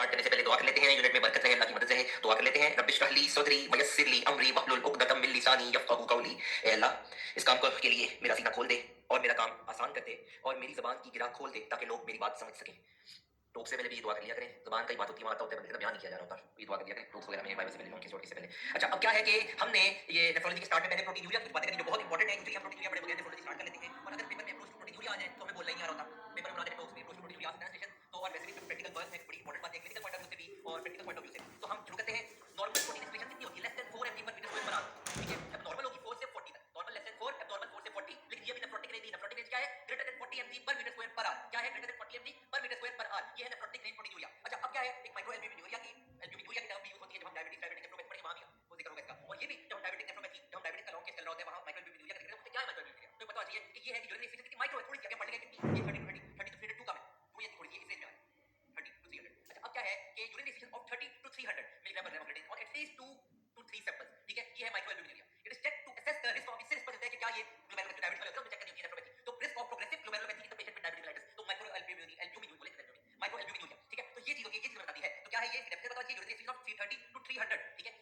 Start करने से पहले दुआ कर लेते हैं। यूनिट में बरकत रहे, अल्लाह की मदद रहे। दुआ कर लेते हैं। रब्बिश रह ली सदरी वयस्सिर ली अमरी वहलुल उक़दतम मिन लिसानी यफ़क़हू क़ौली। ए अल्लाह, इस काम को के लिए मेरा सीना खोल दे और मेरा काम आसान कर दे और मेरी ज़बान की गिरा खोल दे ताकि लोग मेरी बात समझ सकें। तो उससे पहले भी ये दुआ कर लिया करें। ज़बान कई बात होती है, वहाँ होता है, बंदे का बयान नहीं किया जा रहा होता। ये दुआ कर लिया करें टॉक्स वगैरह में, बाइबल से पहले, लॉन्ग केस से पहले। अच्छा, अब क्या है कि हमने ये नेफ्रोलॉजी के स्टार्ट में मैंने प्रोटीनूरिया की कुछ बातें करी जो बहुत इंपॉर्टेंट है। यूजुअली हम प्रोटीनूरिया पढ़े बगैर नेफ्रोलॉजी स्टार्ट कर लेते हैं और अगर पेपर में अप्रोच टू प्रोटीनूरिया आ जाए तो हमें बोलना ही नहीं आ रहा होता। पेपर में बना देते टॉक्स में अप्रोच टू प्रोटीनूरिया आ सकता है स्टेशन तो, और वैसे भी प्रैक्टिकल वर्क में बड़ी इंपॉर्टेंट बात है क्लिनिकल पॉइंट ऑफ व्यू से भी और प्रैक्टिकल पॉइंट ऑफ व्यू से। तो हम शुरू करते हैं। नॉर्मल प्रोटीन एक्सप्रेशन कितनी होती है? लेस देन 4 mg पर मीटर स्क्वायर पर आवर। ठीक है, अब नॉर्मल होगी 4 से 40 तक, नॉर्मल लेस देन 4, एब्नॉर्मल 4 से 40। लेकिन ये भी नेफ्रोटिक रेंज, नेफ्रोटिक रेंज क्या है? ग्रेटर देन 40 mg पर मीटर स्क्वायर पर आवर। क्या है? ग्रेटर देन 40 mg पर मीटर स्क्वायर पर आवर। ये है नेफ्रोटिक रेंज प्रोटीनूरिया। अच्छा, अब क्या है? एक माइक्रो एल्ब्यूमिनूरिया की टर्म भी यूज होती है जब हम डायबिटीज नेफ्रोपैथी पढ़ेंगे, वहां भी वो जिक्र होगा इसका। और ये भी जब हम डायबिटिक नेफ्रोपैथी, जब हम डायबिटीज का लॉन्ग केस चल रहा होता है, वहां माइक्रो एल्ब्यूमिनूरिया का जिक्र होता है। क्या है माइक्रो एल्ब्यूमिनूरिया? तो पता चाहिए कि ये है कि यूरिनरी एफिशिएंसी की माइक्रो है, थोड़ी सी आगे पढ़ लेंगे कितनी, ये 30 टू 30 टू 302 का है, तो ये थोड़ी सी इस रेंज में है, 30 टू 300। अच्छा, अब क्या है कि urinary efficiency of 30 to 300 milligram per gram on at least 2 to 3 samples. ठीक है, ये है micro albuminuria. It is check to assess the risk of, इससे रिस्क पता चलता है कि क्या ये ग्लोमेरुलर डायबिटीज वाले होते हैं, चेक करनी होती है नेफ्रोपैथी। तो risk of progressive glomerular in the patient with diabetes mellitus, तो माइक्रो एल्ब्यूमिन बोले थे, माइक्रो एल्ब्यूमिनूरिया। ठीक है, तो ये चीज होती है, ये चीज बताती है। तो क्या है ये? डेफिनेटली पता चाहिए यूरिनरी एफिशिएंसी ऑफ 330 टू 300। ठीक है,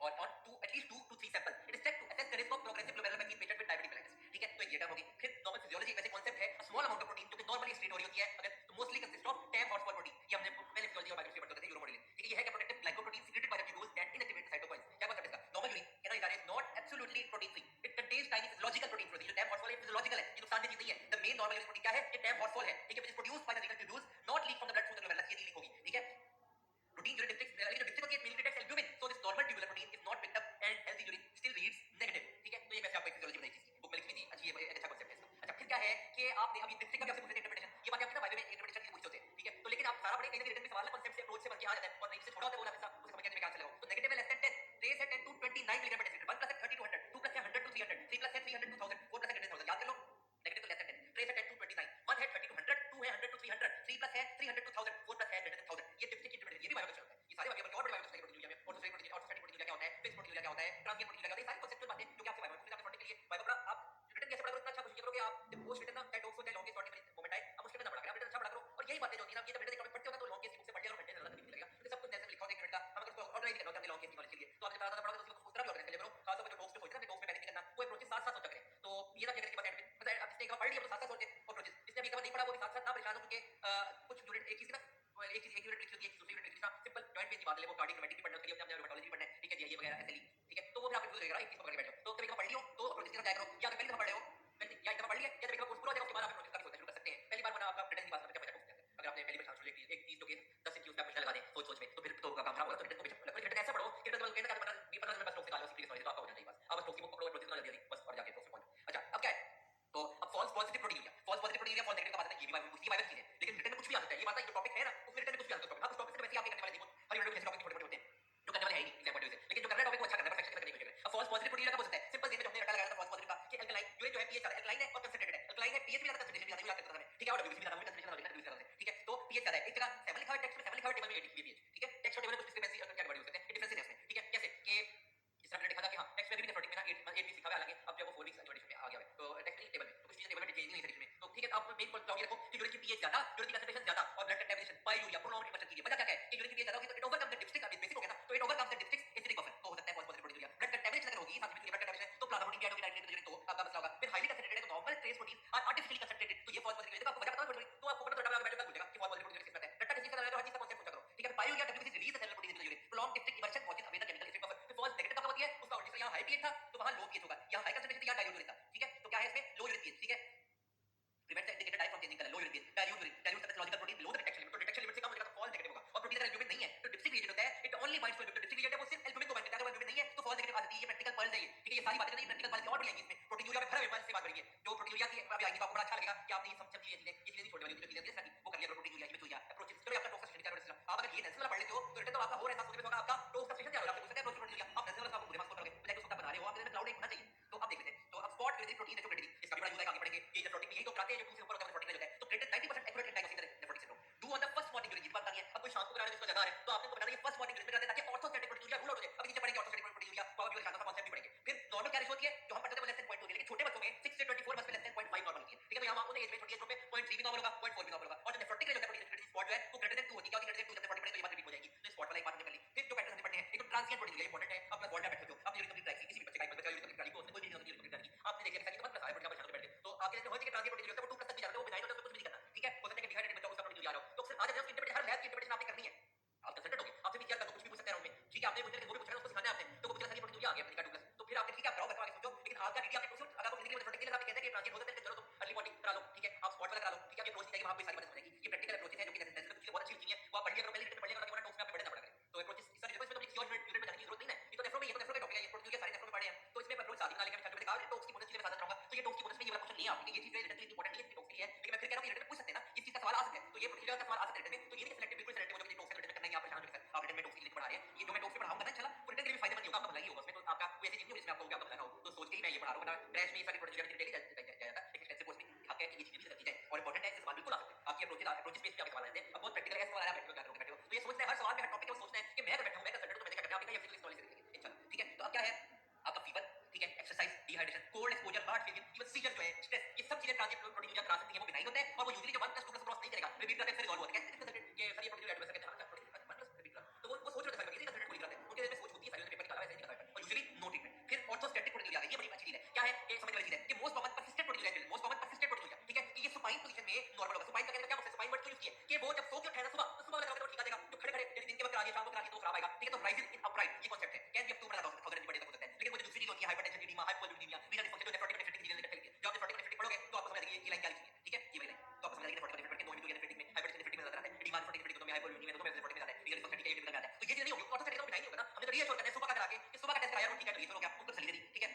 और on to at least 2 to 3 sample. It is check to assess the risk of progressive glomerular in patient with diabetes mellitus. ठीक है, तो ये टर्म होगी। फिर नॉर्मल फिजियोलॉजी वैसे कांसेप्ट है, a small amount of protein जो कि नॉर्मली एक्सक्रीट हो रही होती है, अगर तो mostly consist of time hotspot protein. ये हमने पहले फिजियोलॉजी और बायोकेमिस्ट्री में पढ़ते थे, यूरोमोडेलिन। ठीक है, ये है क्या? Protective glycoprotein secreted by the tubules that inactivate the cytokines. क्या कांसेप्ट इसका? Normal urine can it is not absolutely protein free, it contains tiny physiological protein. Protein जो टेम हॉटस्पॉट है फिजियोलॉजिकल है, ये नुकसानदेह चीज नहीं है। The main normal urine protein क्या है? ये टेम हॉटस्पॉट है। ठीक है, which is produced by the renal tubules, not leak from the blood through the glomerulus, ये नहीं लीक होगी। ठीक है, protein urine districts, लेकिन जो district होती है it mainly detects albumin, so this normal tubular protein is not picked up and healthy urine still reads negative. ठीक है, तो ये वैसे आपको एक फिजियोलॉजी बताई चीज की बुक में लिखी थी। अच्छी, ये अच्छा कांसेप्ट है इसका। अच्छा, फिर क्या है कि आपने अभी district का भी आपसे पूछा इंटरप्रिटेशन, ये बात आपकी ना बायो में इंटरप्रिटेशन की पूछते होते हैं। ठीक है, तो लेकिन आप सारा बड़े कहीं ना रिटर्न में सवाल ना कांसेप्ट से अप्रोच से बन के आ जाता है और नहीं से छोड़ा होता है वो ना उसे समझ में क्या चलेगा। तो नेगेटिव है लेस देन 10, रेस है 10 टू 29 मिलीग्राम पर डेसीलीटर, 1 प्लस है 30 टू 100, 2 प्लस है 100 टू 300, 3 प्लस है 300 टू 1000, 4 प्लस है 1000। याद कर लो, नेगेटिव तो लेस देन 10, रेस है 10 टू 29, 1 है 30 टू 100, 2 है 100 टू 300, 3 प्लस है 300 टू 1000, 4 प्लस है ग्रेटर देन 1000। ये डिस्ट्रिक्ट इंटरप्रिटेशन, ये भी बायो का होता है। ये सारे बायो और बड़े बायो के प्रोटीन यूरिया में ऑर्थोसाइट प्रोटीन, ऑर्थोसाइट प्रोटीन क्या होता है, फिक्स प्रोटीन क्या होता है, ट्रांजिएंट प्रोटीन क्या होता है, ये सारी कांसेप्चुअल बातें जो कि आपसे बायो में आपके के लिए बायो का आप रिटर्न कैसे पढ़ा करो, इतना अच्छा क्वेश्चन करोगे आप। जब पोस्ट रिटर्न ना चाहे टॉक्स हो चाहे लॉन्ग केस शॉर्ट में मोमेंट आए, आप उसके ना पढ़ा करो, आप रिटर्न अच्छा पढ़ा करो। और यही बातें जो होती है ना, ये जब रिटर्न पढ़ते हो ना तो लॉन्ग केस की बुक से पढ़ लिया और घंटे ज्यादा नहीं लगेगा, क्योंकि सब कुछ जैसे लिखा होता है 1 मिनट का। हम अगर उसको ऑर्गेनाइज करना होता है लॉन्ग केस की नॉलेज के लिए, तो आपने ज्यादा पढ़ा तो उसको उस तरह भी ऑर्गेनाइज कर लिया करो। खास तौर पे जो टॉक्स पे सोचते हैं ना, टॉक्स में पैनिक नहीं करना, वो अप्रोचेस साथ साथ सोचा करें। तो ये ना करने के बाद एंड में मतलब अब जिसने एक बार पढ़ लिया तो साथ साथ सोचे अप्रोचेस, जिसने अभी एक बार नहीं पढ़ा वो भी साथ साथ ना परेशान हो, क्योंकि कुछ यूनिट एक चीज की ना, एक चीज एक यूनिट लिखी होती है, एक दूसरी यूनिट लिखी होती है, सिंपल जॉइंट पेन की बात ले, वो कार्डियोमेटिक भी पढ़ना उसके लिए, अपने रूमेटोलॉजी भी पढ़ना है। ठीक है, ये वगैरह एसएलई। ठीक है, तो वो फिर आप कंफ्यूज हो जाएगा एक चीज पकड़ के बैठ जाओ। तो कभी कभी पढ़ लियो तो अप्रोचेस की तरफ जाया करो, या अगर पहली दफा पढ़ रहे हो या एक दफा पढ़ लिया या जब एक कोर्स पूरा हो जाएगा उसके बाद आप अप्रोचेस का भी सोचना शुरू कर सकते हैं। पहली बार बना आपका रिटर्न की बात करते हैं, अगर आपने पहली बार चांस लिया एक चीज जो कि 10 इंच उसका प्रश्न लगा दे सोच सोच में, तो फिर तो काम खराब होगा। तो रिटर्न को रिटर्न ऐसा पढ़ो कि रिटर्न कहना पता भी पता चले बस टॉक्स निकालो सीपीएस वाले, तो आपका हो जाएगा बस। अब बस टॉक्स की बुक पकड़ो, प्रोसेस कर जल्दी बस और जाके टॉक्स पॉइंट। अच्छा, अब क्या है? तो अब false positive proteinuria, false positive proteinuria, false negative का बात है, ये भी बायो पूछती है, बायो की चीज है, लेकिन रिटर्न में कुछ भी आ सकता है। ये बात है, ये टॉपिक है ना, उसमें रिटर्न में कुछ भी आ सकता है। हां, उस टॉपिक से वैसे ही आपके करने वाले नहीं, हर यूनिट में जैसे टॉपिक छोटे-छोटे होते हैं जो करने वाले है ही एग्जाम पॉइंट ऑफ व्यू से, लेकिन जो करना है टॉपिक को अच्छा करना है, परफेक्शन करने की कोशिश करें। अब फॉल्स पॉजिटिव प्रोटीन यूरिया का हो सकता है सिंपल, जो हमने रटा लगाया था फॉल्स पॉजिटिव का कि अल्कलाइन यूरिन जो है पीएच ज्यादा अल्कलाइन है और कंसंट्रेटेड है, अल्कलाइन है पीएच भी ज्यादा कंसंट्रेशन भी ज्यादा, याद करना है। ठीक है, और डब्ल्यूबीसी भी ज्यादा, कंसंट्रेशन ज्यादा, डब्ल्यूबीसी ज्यादा है। ठीक है, तो पीएच ज्यादा है, एक जगह 7 लिखा है टेक्स्ट में, 7 लिखा है टेबल में 8 लिखी है पीएच। ठीक है, टेक्स्ट और टेबल में कुछ डिस्क्रिपेंसी क्या वर्ड यूज करते हैं, ये डिफरेंस है इसमें। ठीक है, कैसे कि जिस तरह हमने देखा था कि हां टेक्स्ट में भी नेफ्रोटिक में ना 8 वीक लिखा हुआ है, हालांकि अब जब वो 4 वीक्स एडवर्टाइजमेंट में आ गया है तो टेक्स्ट नहीं टेबल में, तो कुछ चीजें टेबल में चेंज नहीं है में। तो ठीक है, आप मेन पॉइंट क्लाउड रखो कि यूरिन की पीएच ज्यादा, यूरिन की कंसंट्रेशन ज्यादा और blood contamination by urea prolonged immersion कीजिए। वजह क्या है कि यूरिन की पीएच ज्यादा होगी तो इट ओवरकम द डिस्ट्रिक्ट, अभी बेसिक हो गया ना, तो it overcome the district acidic buffer, तो हो सकता है false positive proteinuria. Blood contamination अगर होगी, साथ में ब्लड कंटैमिनेशन, तो प्लाज्मा प्रोटीन की ऐड होगी डायरेक्टली यूरिन, तो आपका मसला होगा। फिर हाईली कंसंट्रेटेड है तो normal trace protein are artificially concentrated, तो ये फॉल्स पॉजिटिव यूरिया। आपको वजह पता है तो आपको पता तो बैठ जाएगा कि फॉल्स पॉजिटिव यूरिया किस में आता है। रट्टा किसी का लगा, हर चीज का कांसेप्ट सोचा करो। ठीक है, bio urea WBC release the cellular protein in the urine, prolonged district immersion causes away the chemical effect of. फिर फॉल्स नेगेटिव का होती है उसका उल्टा, यहां हाई पीएच था तो वहां लो पीएच होगा, यहां हाई कंसंट्रेशन थी यहां डाइल्यूट यूरिन था। ठीक है, तो क्या है इसमें लो यूरिन पीएच। ठीक है, prevents the indicator dye from changing color, low urine pH, dilute the pathological protein below the detection limit, तो detection limit से कम हो जाएगा तो false negative होगा। और प्रोटीन अगर एल्ब्यूमिन नहीं है तो डिप्सिक रीजन होता है, it only binds to albumin, डिप्सिक रीजन है वो सिर्फ एल्ब्यूमिन को बाइंड करता है, अगर एल्ब्यूमिन नहीं है तो false negative आ जाती है। ये प्रैक्टिकल पढ़ जाइए। ठीक है, ये सारी बातें नहीं प्रैक्टिकल पढ़ के और भी आएंगी इसमें। प्रोटीन यूरिया में खरा व्यापार से बात करेंगे, जो प्रोटीन यूरिया की अभी आएगी तो आपको बड़ा अच्छा लगेगा कि आपने ये सब समझी है चीजें, ये चीजें नहीं छोड़ने वाली, जो चीजें सारी वो कर लिया करो। प्रोटीन यूरिया में तो या अप्रोच चलो आपका टॉक्स सेशन का आप अगर ये नेशनल पढ़ लेते हो तो रिटर्न तो आपका हो रहा है, होगा आपका टॉक्स का सेशन तैयार होगा। आपसे पूछ सकते हैं अप्रोच प्रोटीन यूरिया, आप नेशनल का पूरे मार्क्स करोगे, लाइक उसका बना रहे हो आप, क्लाउड एक होना चाहिए। तो आप देख लेते हैं, तो अब स्पॉट विद प्रोटीन नेफ्रोटिक, इसका भी बड़ा यूज है, आगे पढ़ेंगे। ये नेफ्रोटिक में यही तो कराते हैं, जो दूसरे ऊपर होता है नेफ्रोटिक होता है, तो ग्रेटर 90% एक्यूरेट डायग्नोसिस करें nephrotic syndrome. Do on the first morning urine, ये बात आ रही है। अब कोई शाम को कराने जिसको जगह है तो आपने को बताना ये फर्स्ट मॉर्निंग यूरिन में कराते हैं ताकि orthostatic protein urea rule out हो जाए। अभी नीचे पढ़ेंगे orthostatic protein urea, power urea शानदार कॉन्सेप्ट भी पढ़ेंगे। फिर नॉर्मल क्या रेशियो होती है जो हम पढ़ते थे वो लेस देन 0.2 होती है, लेकिन छोटे बच्चों में 6 से 24 मंथ्स में लेस देन 0.5 नॉर्मल होती है। ठीक है, तो यहां आपको एज में छोटी एज पे 0.3 भी नॉर्मल होगा, 0.4 भी नॉर्मल होगा। और जो नेफ्रोटिक रेंज होता है प्रोटीन स्पॉट जो है वो ग्रेटर देन 2 होती है। क्या होती है ग्रेटर देन 2 जब नेफ्रोटिक पढ़ेंगे तो ये बात कहेंगे आप परेशान हो सर आप रिटर्न में टॉक्स के लिए पढ़ा रहे हैं, ये जो मैं टॉक्स पे पढ़ाऊंगा ना इंशाल्लाह वो रिटर्न के लिए भी फायदेमंद होगा, आपका भला ही होगा उसमें, तो आपका कोई ऐसी चीज नहीं हो जिसमें आपको क्या भला ना हो, तो सोच के ही मैं ये पढ़ा रहा हूं, वरना क्रैश में ये सारी प्रोडक्ट डेली जाता है, लेकिन एक्सटेंसिव कोर्स में हक है कि ये चीजें भी करती जाए और इंपॉर्टेंट है, इस सवाल बिल्कुल आ सकते हैं, आपकी अप्रोचेस बेस पे आपके सवाल आते हैं, अब बहुत प्रैक्टिकल है, सवाल आ रहा है बैठे हो, तो ये सोचना है हर सवाल में हर टॉपिक में सोचना है कि मैं अगर बैठा हूं मैं कंसल्टेंट हूं तो मैंने क्या करना है, आपने कहा ये फिजिकल नॉलेज सीखेंगे इंशाल्लाह, ठीक है, तो अब क्या है आपका फीवर, ठीक है, exercise, dehydration, cold exposure, heart failure, even seizure जो है, स्ट्रेस, ये सब चीजें ट्रांजिट प्रोटीन करा सकती हैं, वो बिनाइन होता है और वो यूजुअली जो 1+2+ क्रॉस नहीं करेगा, रिपीट करके फिर रिजॉल्व होता है, कहते हैं कि सर ये प्रोटीन एडवर्स करके हां प्रोटीन 1+ रिपीट करा, तो वो सोच रहे थे सर इसी कंसल्टेंट को कराते हैं, उनके दिल में सोच होती है सारी पेपर निकाला वैसे नहीं निकाला और यूजुअली नो ट्रीटमेंट, फिर ऑर्थोस्टैटिक प्रोटीन आ गई, ये बड़ी अच्छी चीज है, क्या है ये समझने वाली चीज है कि most common persistent protein, most common persistent protein, ठीक है, कि ये सुपाइन पोजीशन में नॉर्मल होगा, सुपाइन का कहने का क्या मतलब, सुपाइन वर्ड क्यों यूज किया है कि वो जब सो के उठेगा सुबह तो सुबह लगाओगे तो ठीक आ जाएगा, जो खड़े खड़े यानी दिन के वक्त आ रही है शाम को आ रही है तो खराब आएगा, ठीक है, तो राइजिंग इन अपराइट ये कांसेप्ट है, कैन बी अप टू 1000 बड़े तक हो सकता है, लेकिन वो जो दूसरी चीज होती है हाइपरटेंशन, एडिमा, हाइपोलिपिडीमिया, रीनल डिसफंक्शन, जो नेफ्रोटिक नेफ्रिटिक चीजें लिखी है, जब आप नेफ्रोटिक नेफ्रिटिक पढ़ोगे तो आपको समझ आएगी ये लाइन क्या लिखी है, ठीक है, ये वाली लाइन तो आपको समझ आएगी नेफ्रोटिक नेफ्रिटिक के दो में नेफ्रिटिक में हाइपरटेंशन नेफ्रिटिक में ज्यादा आता है, एडिमा नेफ्रोटिक नेफ्रिटिक दोनों में हाइपोलिपिडीमिया दोनों में नेफ्रोटिक में आता है, रीनल डिसफंक्शन ठीक है ये में आता है, तो ये चीज नहीं होगी, ऑर्थोस्टैटिक तो बिना ही होगा ना, हमने तो रीअश्योर करना है सुबह का करा के कि सुबह का टेस्ट कराया और ठीक है तो ये हो गया उनको सलीले दी, ठीक है,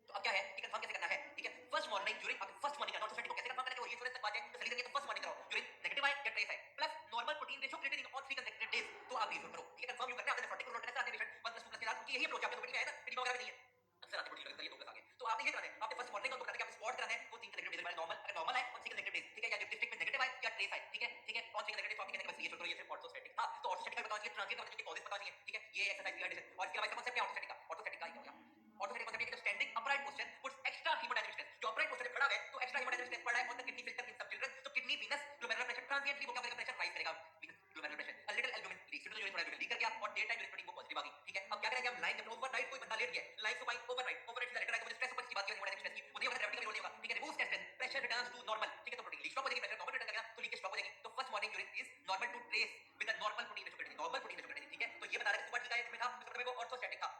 तो अब क्या है कि कंफर्म कैसे करना है, ठीक है, फर्स्ट मॉर्निंग ड्यूरिंग अब फर्स्ट मॉर्निंग का ऑर्थोस्टैटिक को कैसे कंफर्म करना है वो रीअश्योरेंस तक बात है, तो सलीले देंगे तो फर्स्ट मॉर्निंग कराओ ड्यूरिंग नेगेटिव है या ट्रेस है plus normal protein ratio created in all 3 consecutive days, तो आप रीअश्योर करो, ठीक है, कंफर्म यू करना है आपने नेफ्रोटिक को नोट करना है आपने पेशेंट 1+2+ के साथ, क्योंकि यही अप्रोच आपके प्रोटीन में है ना, एडिमा वगैरह में नहीं है, अक्सर आते प्रोटीन लगता है ये 2+ आ गए, तो आपने ये करना है आपने फर्स्ट मॉर्निंग को करना है कि आपने स्पॉट करना है वो 3 कंसेक्यूटिव डेज में नॉर्मल, अगर नॉर्मल है और 3 कंसेक्यूटिव डेज, ठीक है, या डिस्ट्रिक्ट में नेगेटिव है या ट्रेस है, ठीक है, ठीक है, और 3 कंसेक्यूटिव टॉपिक कहने के बस ये छोड़ दो, ये सिर्फ ऑर्थोस्टैटिक, हां तो ऑर्थोस्टैटिक का बताओ चाहिए, ट्रांजिट का बताओ चाहिए, कॉजेस बताओ चाहिए, ठीक है, ये एक्सरसाइज डिहाइड्रेशन और इसके अलावा इसका कांसेप्ट क्या है ऑर्थोस्टैटिक का, ऑर्थोस्टैटिक का क्या हो गया, ऑर्थोस्टैटिक कांसेप्ट है कि standing upright posture puts extra haemodynamic stress, जो अपराइट पोस्चर पे खड़ा है तो एक्स्ट्रा हेमोडायनामिक स्ट्रेस पड़ रहा है on the kidney filter in सब चिल्ड्रन, तो kidney Venus glomerular pressure transiently वो क्या करेगा, प्रेशर राइज करेगा, Venus glomerular pressure a little albumin leaks, तो यूरिन एल्ब्यूमिन लीक कर गया और डे टाइम यूरिन प्रोटीन वो पॉजिटिव आ गई, ठीक है, अब क्या करेंगे हम लाइन जब ओवरनाइट कोई बंदा लेट गया लाइन सुपाइन ओवरनाइट ओवरनाइट से लेटर आएगा, मुझे स्ट्रेस ऊपर की बात की हेमोडायनामिक स्ट्रेस की वो नहीं होगा, ग्रेविटी का भी रोल नहीं होगा, ठीक है, remove stress pressure returns to normal, ठीक है, तो प्रोटीन लीक स्टॉप हो जाएगी, प्रेशर नॉर्मल रिटर्न करेगा तो लीकेज स्टॉप हो जाएगी, तो first morning urine is normal to trace with a normal protein ratio, normal protein ratio, ठीक है, तो ये बता रहा है सुपर ठीक है इसमें था, इसका मतलब वो ऑर्थोस्टैटिक था,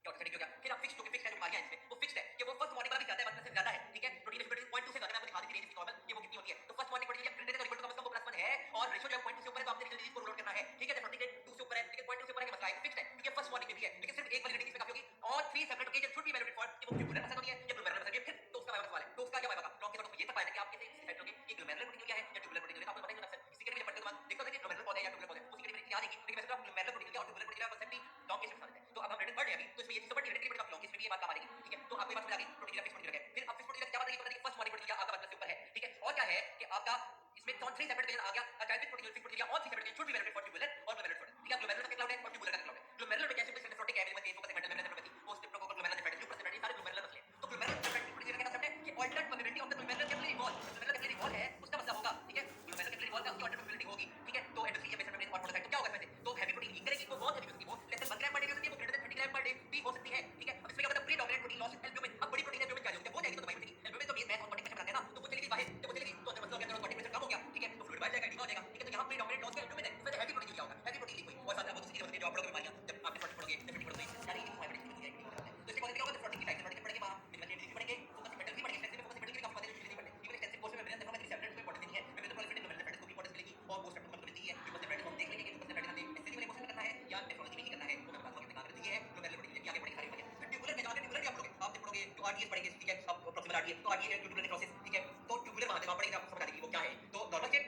क्या ऑर्थोस्टैटिक हो गया, फिर आप फिक्स जो कि फिक्स है जो बीमारियां इसमें वो फिक्स्ड है कि वो फर्स्ट मॉर्निंग वाला भी ज्यादा है 1 से ज्यादा है, ठीक है, प्रोटीन रेशियो 0.2 से ज्यादा, मैं आपको दिखा दी थी रेंज नॉर्मल ये वो कितनी होती है, तो first morning protein created equal to कम से कम वो +1 है और रेशियो जो 0.2 से ऊपर है तो आपने रिलीज को रूल आउट करना है, ठीक है, नेफ्रोटिक 2 से ऊपर है, ठीक है, 0.2 से ऊपर है कि मसला है फिक्स्ड है क्योंकि फर्स्ट मॉर्निंग में भी है, लेकिन सिर्फ एक वाली रीडिंग इसमें काफी होगी और 3 separate occasion should be validated for कि वो ग्लूमेरुलर पसंद होनी है या ग्लूमेरुलर पसंद है, फिर तो उसका वाइवा सवाल है, तो उसका क्या वाइवा का लॉन्ग के तो ये तक पाया कि आप कैसे डिसाइड करोगे कि ग्लूमेरुलर प्रोटीन क्या है या ट्यूबुलर प्रोटीन है, आपको पता ही होगा अक्सर इसी के लिए पढ़ते हो देखो कि ग्लूमेरुलर पौधा है या ट्यूबुलर पौधा है उसी के लिए क्या आएगी, लेकिन वैसे तो आप ग्लूमेरुलर प्रोटीन और ट्यूबुलर प्रोटीन का कांसेप्ट भी लॉन्ग केस में समझते हैं, तो अब हम रिटन पढ़ रहे हैं अभी तो इसमें ये चीज समझ नहीं है, लॉन्ग केस में भी ये बात काम आएगी, ठीक है, तो आपको ये बात समझ आ गई प्रोटीन फिक्स प्रोटीन है, फिर अब फिक्स प्रोटीन क्या बात है, पता है फर्स्ट मॉर्निंग प्रोटीन आपका मतलब से ऊपर है, ठीक है, और क्या है कि आपका इसमें 3 सेपरेट ओकेजन आ गया, अटाइपिक प्रोटीन फिक्स प्रोटीन और 3 separate occasion should be validated for tubular और ग्लूमेरुलर प्रोटीन, ठीक है, ग्लूमेरुलर का क्लाउड है और ट्यूबुलर का क्लाउड है, ग्लूमेरुलर में कैसे नेफ्रोटिक है मतलब फोकस सेगमेंटल नेफ्रोपैथी वो स्ट्रेप्टोकोकल ग्लूमेरुलर नेफ्राइटिस ऊपर से सारे ग्लूमेरुलर मसले, तो ग्लूमेरुलर प्रोटीन का कंसेप्ट है कि alternate permeability of the glomerular capillary wall, glomerular capillary wall है उसका मतलब होगा, ठीक है, ग्लूमेरुलर कैपिलरी वॉल का उसकी अल्टरनेट परमेबिलिटी होगी, ठीक है, तो एंडोथेलियम बेसल मेम्ब्रेन और प्रोटोसाइट क्या होगा इसमें से, तो हैवी प्रोटीन लीक करेगी वो बहुत हैवी होगी, वो लेस देन 1 ग्राम पर डे हो सकती है, वो ग्रेटर देन 30 ग्राम पर डे भी हो सकती है, ठीक है, अब इसमें क्या होता है प्रीडोमिनेंट प्रोटीन लॉस एल्ब्यूमिन, अब बड़ी प्रोटीन एल्ब्यूमिन क्या होगी, जब वो जाएगी तो दवाई बचेगी, एल्ब्यूमिन तो मेन ऑस्मोटिक प्रेशर बनाते हैं ना, तो वो चलेगी बाहर, जब वो चलेगी तो अंदर मतलब क्या ऑस्मोटिक प्रेशर कम हो गया, ठीक है, तो फ्लूइड बाहर जाएगा एडिमा हो जाएगा, ठीक है, तो यहां प्रीडोमिनेंट लॉस एल्ब्यूमिन है, फिर हैवी प्रोटीन क्या होगा, हैवी प्रोटीन लीक हुई और साथ में वो दूसरी चीजें जो आप पढ़ोगे बीमारियां जब आप नेफ्रोटिक पढ़ोगे नेफ्रोटिक पढ़ोगे यानी ये हाइपरटेंशन की हो जाएगी, तो इसके बाद क्या होगा नेफ्रोटिक की टाइप नेफ्रोटिक पढ़ेंगे वहां मिनिमल भी पढ़ेंगे फोकस मेटल भी पढ़ेंगे, एक्सटेंसिव फोकस मेटल की काफी बातें नहीं पढ़ते, इवन एक्सटेंसिव कोर्स में मेरे नेफ्रोपैथी सेपरेट कोई इंपॉर्टेंस नहीं है, मैं तो प्रोलिफेरेटिव ग्लोमेरुलर को भी इंपॉर्टेंस मिलेगी और मोस्ट ऑफ को मिलती है, जो सेपरेट हम देख लेंगे कि सेपरेट हमें एक्सटेंसिव वाले कोर्स में करना है या नेफ्रोलॉजी में ही करना है, तो मैं बता दूंगा कितना करना है, ये है ग्लोमेरुलर प्रोटीन की आगे बढ़ेगी सारी बढ़ेगी, फिर ट्यूबुलर में जाके ट्यूबुलर क्या पढ़ोगे आप पढ़ोगे तो आरटीएस पढ़ेंगे, ठीक है, अब प्रॉक्सिमल आरटीएस तो आरटीएस ट्यूबुलर नेक्रोसिस, ठीक है, तो ट्यूबुलर वहां से वहां पढ़ेंगे आपको समझ आ जाएगी वो क्या है, तो नॉर्मल के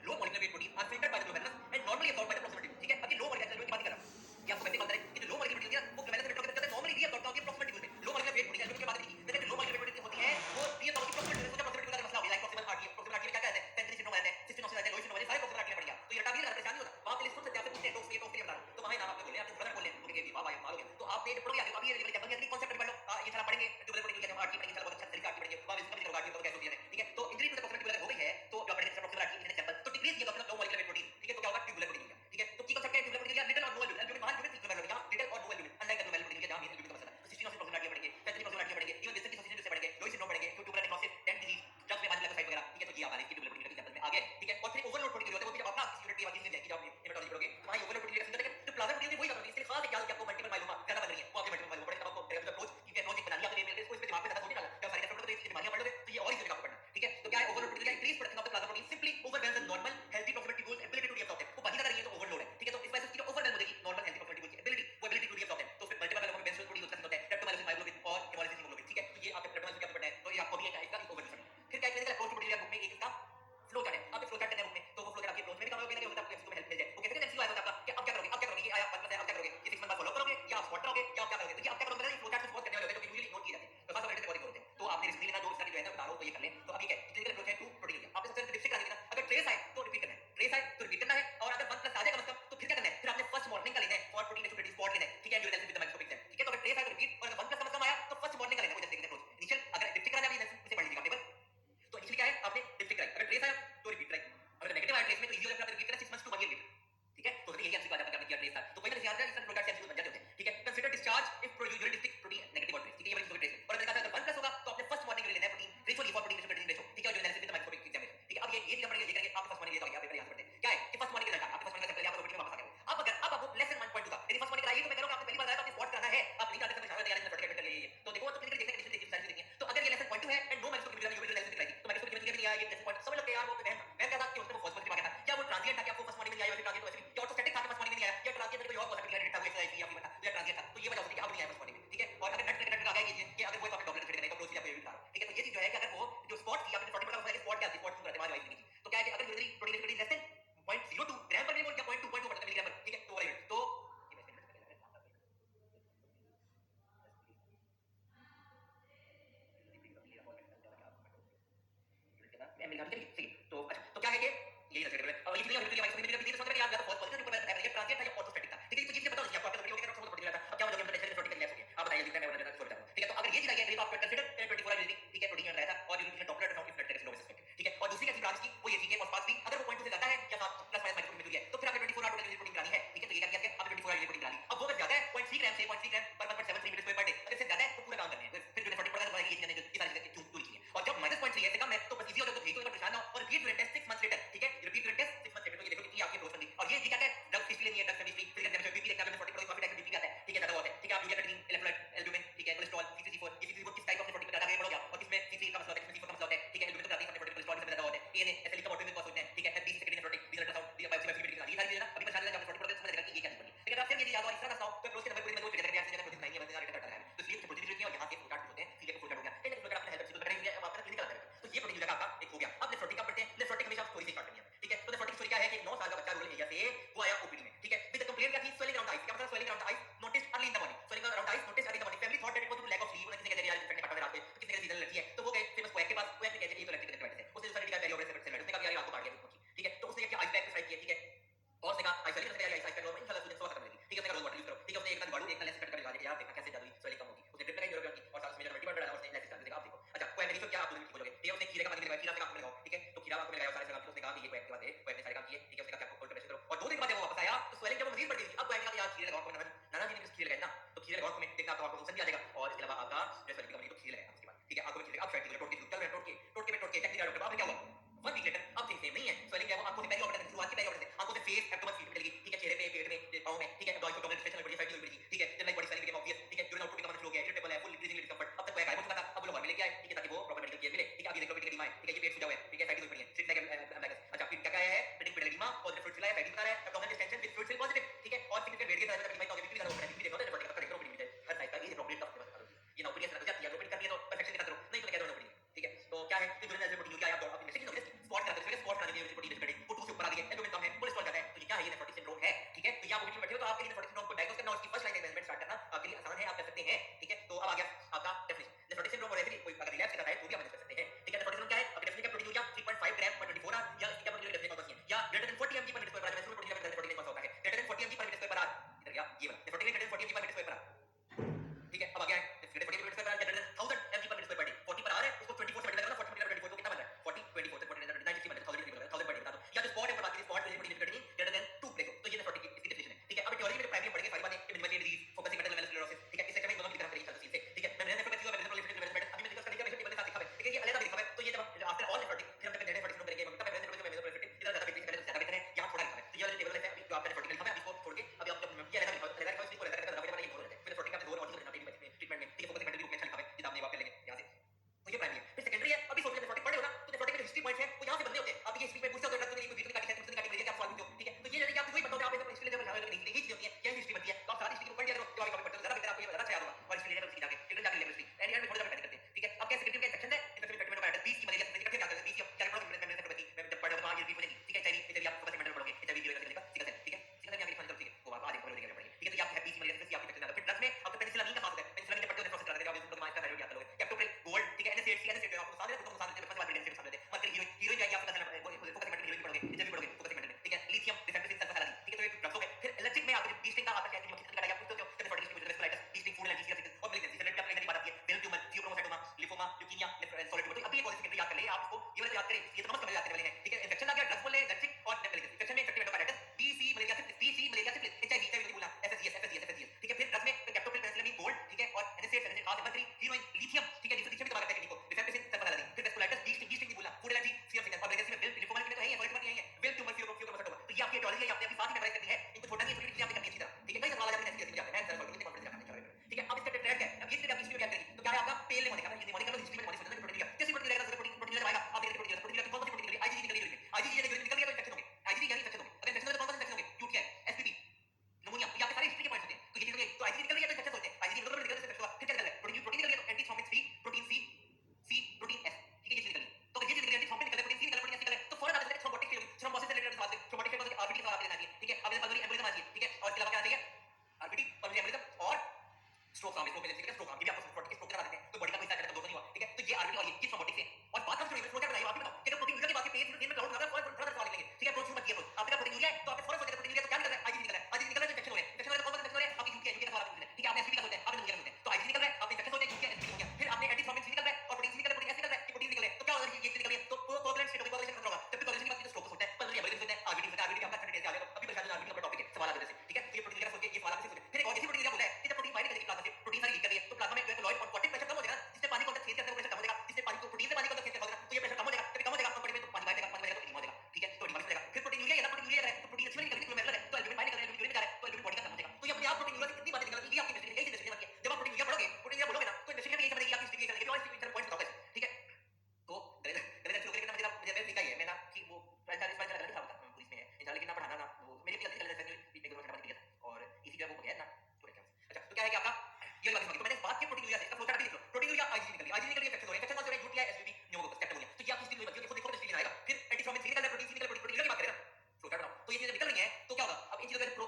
low molecular weight protein are filtered by the glomerulus and normally absorbed by the proximal, ठीक है, अभी लो मॉलिक्यूलर वेट की बात कर रहा हूं ये आपको वैसे पता है कि जो लो मॉलिक्यूलर प्रोटीन है वो ग्लोमेरुलस से करते हैं नॉर्मली रीअब्सॉर्ब होती है प्रॉक्सिमल ट्यूबुल में, लो मॉलिक्यूलर वेट प्रोटीन की बात नहीं की, लेकिन लो मॉलिक्यूलर वेट होती है वो रीअब्सॉर्ब होती है प्रॉक्सिमल ट्यूबुल, प्रॉक्सिमल ट्यूबुल का मसला हो गया, like proximal RTS, proximal RTS में क्या कहते हैं पेंक्रियास सिंड्रोम आता है, सिस्टिन ऑक्सीडाइज लोइस सिंड्रोम सारे प्रॉक्सिमल आरटीएस में बढ़ गया, तो ये रटा भी परेशानी होता वहां पे लिस्ट से आपसे पूछते हैं टॉक्स ये बता रहा हूं, तो वहां नाम आपने बोले आपने ब्रदर बोले तो ये वाह भाई मारोगे, तो आपने पढ़ोगे आगे अभी ये लेवल क्या बंद कॉन्सेप्ट पढ़ लो, ये सारा पढ़ेंगे ट्यूबुलर प्रोटीन क्या है, आरटीएस पढ़ेंगे, चलो बहुत अच्छा तरीका आरटीएस पढ़ेंगे, वहां इसका भी करोगे RTS chemistry, physical chemistry, BP देखते हैं, नेफ्रोटिक प्रोडक्ट काफी टाइप का बीपी आता है, ठीक है, ज्यादा बहुत है, ठीक है, आप यूरिया क्रिएटिनिन, इलेक्ट्रोलाइट, एल्ब्यूमिन, ठीक है, कोलेस्ट्रॉल, C3C4, ये C3C4 किस टाइप ऑफ नेफ्रोटिक में ज्यादा है पढ़ोगे आप, और किसमें C3 का मसला होता है, किसमें C4 का मसला होता है, ठीक है, एल्ब्यूमिन तो ज्यादा ही नेफ्रोटिक, कोलेस्ट्रॉल से ज्यादा होता है, ANA, SLE का ऑटोइम्यून कॉज होते हैं, ठीक है, FB secondary nephrotic, digital ultrasound, ये बायोप्सी की ये सारी चीजें ना अभी परेशान है, नेफ्रोटिक प्रोडक्ट समझ जाएगा कि ये क्या चीज बनी है, लेकिन आप सिर्फ ये याद और इस तरह का तो प्रोसेस नंबर पूरी मजबूत करके रिएक्शन जैसे प्रोसेस नहीं है, मतलब रिटर्न करता है, तो इसलिए प्रोटीन होती है और यहां से फ्लो चार्ट होते हैं, सीधे फ्लो चार्ट हो गया, कहीं ना कहीं आपने हेल्थ तो करेंगे, अब आपका क्लिनिकल आता है, तो ये प्रोटीन का आपका एक हो गया। अब नेफ्रोटिक का पढ़ते हैं, नेफ्रोटिक हमेशा स्टोरी से स्टार्ट करनी है, ठीक है, तो नेफ्रोटिक स्टोरी क्या है कि 9 साल का बच्चा रूरल एरिया से वो आया ओपीडी में, ठीक है, विद कंप्लेंट क्या थी, स्वेलिंग अराउंड आईज, क्या मतलब swelling around eyes noticed early in the morning, swelling around eyes noticed early in the morning, family thought that it was due to lack of sleep, उन्होंने किसी ने कह दिया यार इन्फेक्ट ने काटा रात में, तो किसी ने सीजन लड़की है, तो वो गए फेमस क्वैक के पास, क्वैक ने कह दिया ये तो इलेक्ट्रिक कंडक्टिविटी है, उसने जो सारी टिका पेरियोड से सेल उसने कहा यार रात को काट दिया उसकी, ठीक है, तो उसने क्या आइस पैक प्रिस्क्राइब किया, ठीक है, और उसने कहा आइस वाली ने आइस पैक लो इंशाल्लाह सूजन 100 खत्म होगी, ठीक है, उसने कहा रोज वाटर यूज करो, ठीक है, उसने एक दिन गाड़ू एक दिन लेंस कट कर लगा दिया यार देखा कैसे जादुई स्वेलिंग कम होगी, उसने ड्रिप लगाई यूरोपियन की और साथ में मल्टीपल बढ़ा और उसने लेंस कर देखा आप देखो, अच्छा क्वैक ने क्या आप ठीक हो जाओगे, ठीक है, उसने खीरे का पानी लगाया, खीरा से काम लगाओ, ठीक है, तो खीरा आपको लगाया सारे काम उसने कहा कि ये क्वैक के बाद है, क्वैक ने सारे काम किए, ठीक है, उसने कहा आपको कोल्ड प्रेशर करो और 2 दिन के बाद जब वो वापस आया तो स्वेलिंग जब मजीद बढ़ गई थी, अब क्वैक ने कहा यार खीरे लगाओ, नाना जी ने खीरे लगाए ना, तो खीरे लगाओ तुम्हें देखना तो आपको नुकसान भी आ जाएगा और इसके अलावा आपका जो स्वेलिंग कम नहीं तो खीरे लगाया उसके बाद, ठीक है, आपको खीरे अब शायद टोट के टेक्निकल डॉक्टर आप क्या हुआ 1 वीक लेटर अब थिंग सेम नहीं है, स्वेलिंग क्या वो आपको पहली ऑपरेशन शुरुआत की पहली ऑपरेशन आंखों से फेस एब्डोमेन फीट मिलेगी, ठीक है, चेहरे पे पेट में पांव में, ठीक है, डॉय को स्पेशल बॉडी साइड मिलेगी, ठीक है, जब like body swelling become obvious, ठीक है, ड्यूरिंग आउटपुट का शुरू हो गया, इरिटेबल है, फुल इंक्रीजिंग डिस्कम्फर्ट, अब तक वह गायब हो चुका था, अब लोग और मिले क्या है, ठीक है, ताकि वो प्रॉपर मेडिकल केयर मिले, ठीक है, अब ये देखो पेट की बीमारी, ठीक है, ये पेट सूजा हुआ है, ठीक है, फैटी हुई पड़ी है, सिट लाइक एम्बैगस, अच्छा पेट क्या है, पेट की बीमारी पॉजिटिव फ्लूइड सिला है, फैटी बता रहा है, एब्डोमिनल डिस्टेंशन विद फ्लूइड सिल पॉजिटिव, ठीक है, और सिग्निफिकेंट वेट के साथ बीमारी का बीपी का बीपी देखो तो रिपोर्ट का करेक्ट ओपीडी में हर साइज का ये प्रोब्लम का बता दो, ये नौकरी ऐसा जाती है, ओपीडी करनी है तो परफेक्शन दिखा दो, नहीं तो क्या करो नौकरी, ठीक है, तो क्या है कि दुनिया में प्रोटीन क्या है, आप इन्वेस्टिगेट करोगे स्पॉट करा दोगे, स्पॉट करा दोगे प्रोटीन करेंगे, वो 2 से ऊपर आ गई है, एल्ब्यूमिन कम है, कोलेस्ट्रॉल ज्यादा है, तो ये क्या है, ये नेफ्रोटिक सिंड्रोम है, ठीक है, तो यहाँ ओपीडी में बैठे हो तो आपके लिए नेफ्रोटिक सिंड्रोम को डायग्नोस करना और उसकी फर्स्ट लाइन मैनेजमेंट स्टार्ट करना आपके लिए आसान है, आप कर सकते हैं, ठीक है, तो अब आ गया आपका डेफिनेशन, नेफ्रोटिक सिंड्रोम और ऐसे कोई अगर रिलैप्स करता है तो भी आप मैनेज कर सकते हैं, ठीक है, नेफ्रोटिक सिंड्रोम क्या है, अगर डेफिनेशन का प्रोटीन यूरिया 3.5 ग्राम पर 24 आवर या इसका प्रोटीन डेफिनेशन कौन सी है, या greater than 40 mg per minute square per hour, nephrotic का प्रोटीन कौन सा होता है, greater than 40 mg per minute square per hour, इधर या ये वाला nephrotic greater than 40 mg per minute square per hour, ठीक है, अब आ गया है greater 40 mg per minute square per greater than 1000 mg per minute square per day, 40 पर आ रहा है उसको 24 से मल्टीप्लाई करना, 40 मल्टीप्लाई 24 तो कितना बन रहा है 40 24 से 40 90 बन रहा है, 1000 पर डे बता दो, या जो स्पॉट है पर बात की स्पॉट ग्रेटर देन 2 प्लेस, तो ये नेफ्रोटिक की इसकी डेफिनेशन है, ठीक है, अब थियोरी में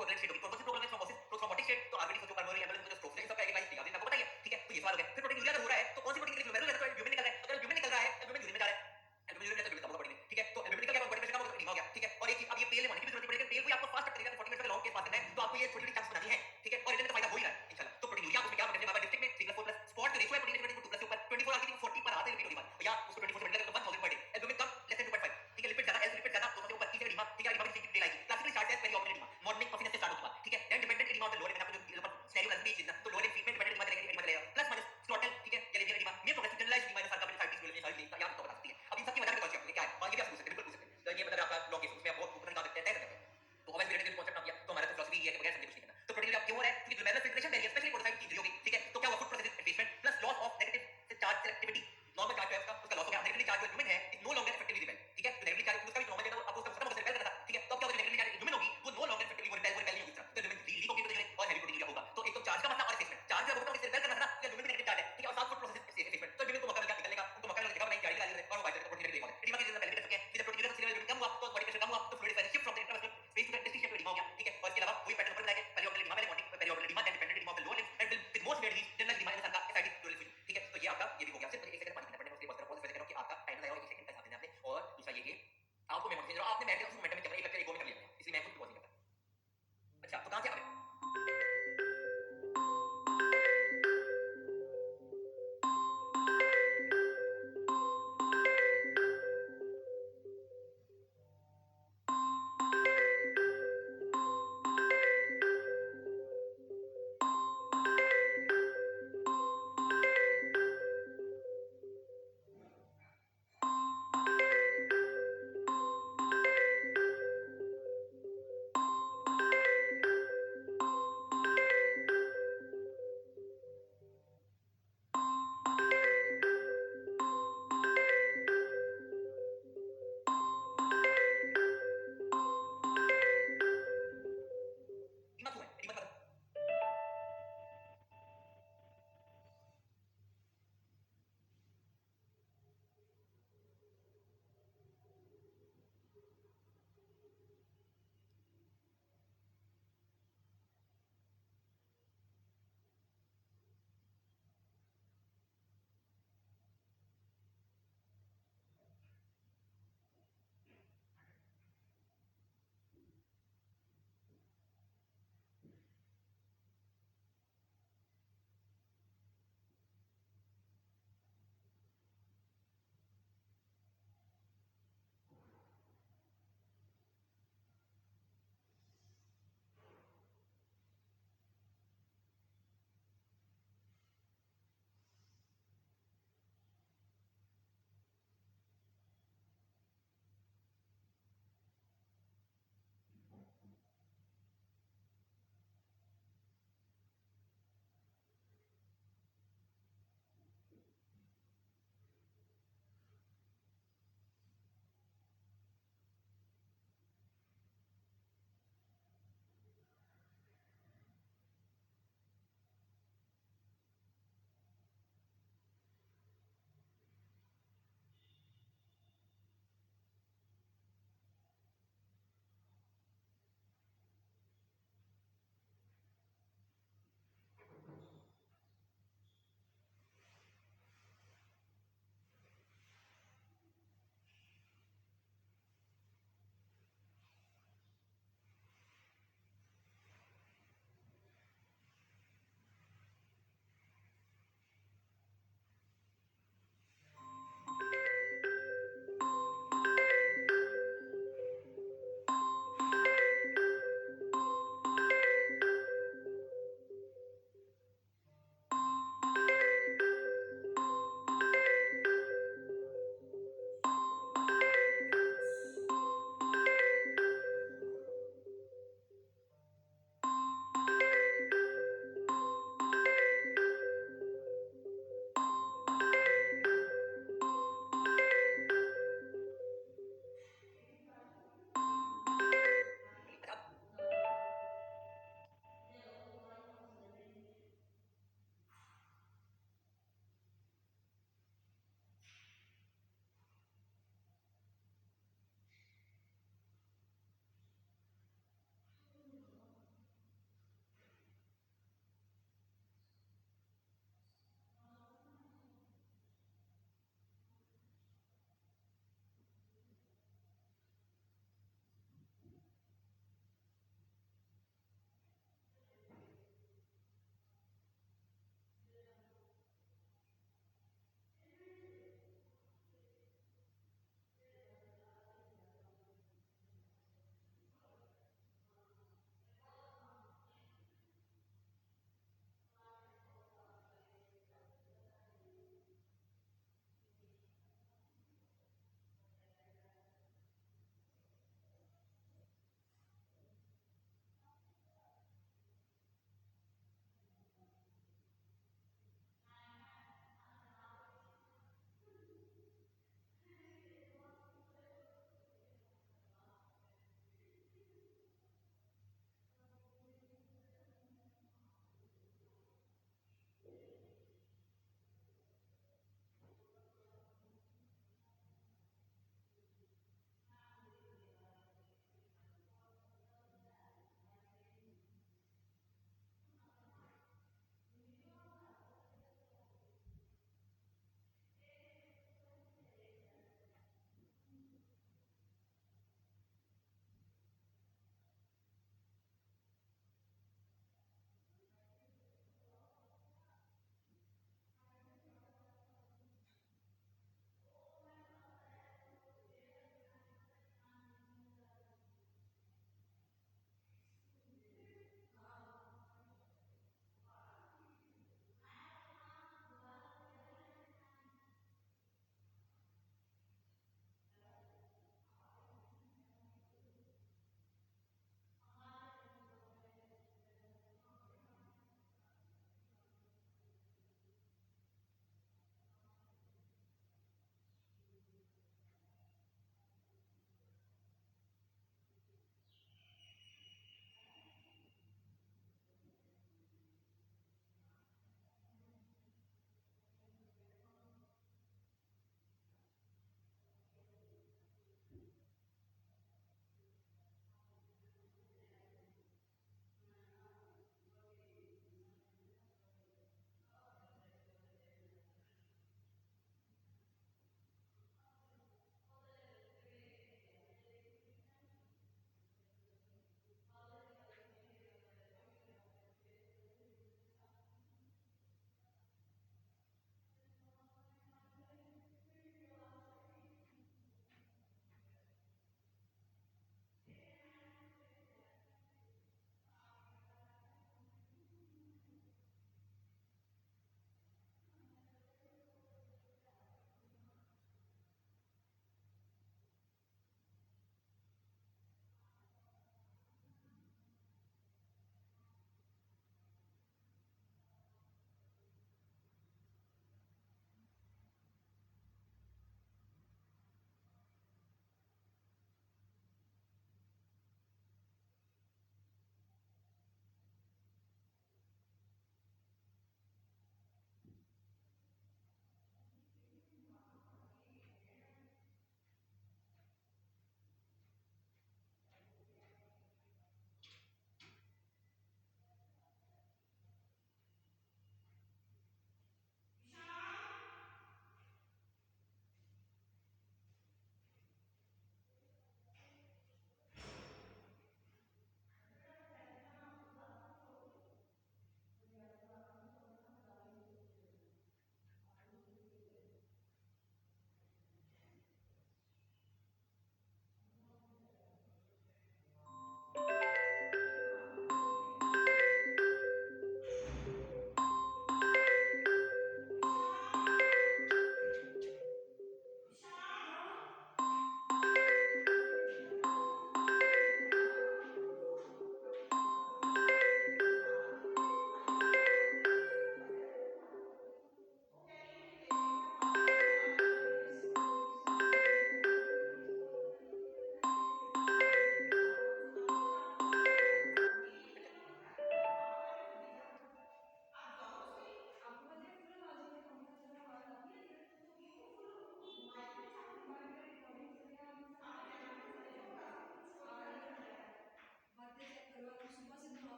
कोएगुलेंट स्टेट होगी। कौन सी प्रोग्राम है थ्रोम्बोसिस, प्रोथ्रोम्बोटिक स्टेट, तो आर्टरी प्राइमरी एम्बोलेंस में स्ट्रोक, इन सब का एक लाइफ आपको बताइए, ठीक है? तो ये सवाल हो गया। फिर प्रोटीन यूरिया अगर हो रहा है तो कौन सी प्रोटीन के लिए ग्लोमेरुलर है, तो एल्ब्यूमिन निकल रहा है। अगर एल्ब्यूमिन निकल रहा है, एल्ब्यूमिन यूरिन में जा रहा है, एल्ब्यूमिन यूरिन में तो एल्ब्यूमिन कम होगा बॉडी में, ठीक है? तो एल्ब्यूमिन निकल गया, बॉडी प्रेशर कम होगा, एडिमा हो गया, ठीक है? और एक चीज, अब ये पेल लेने की भी जरूरत नहीं पड़ेगी। पेल कोई आपको फास्ट करने का 40 मिनट का लॉन्ग केस पास करना है, तो आपको ये छोटी-छोटी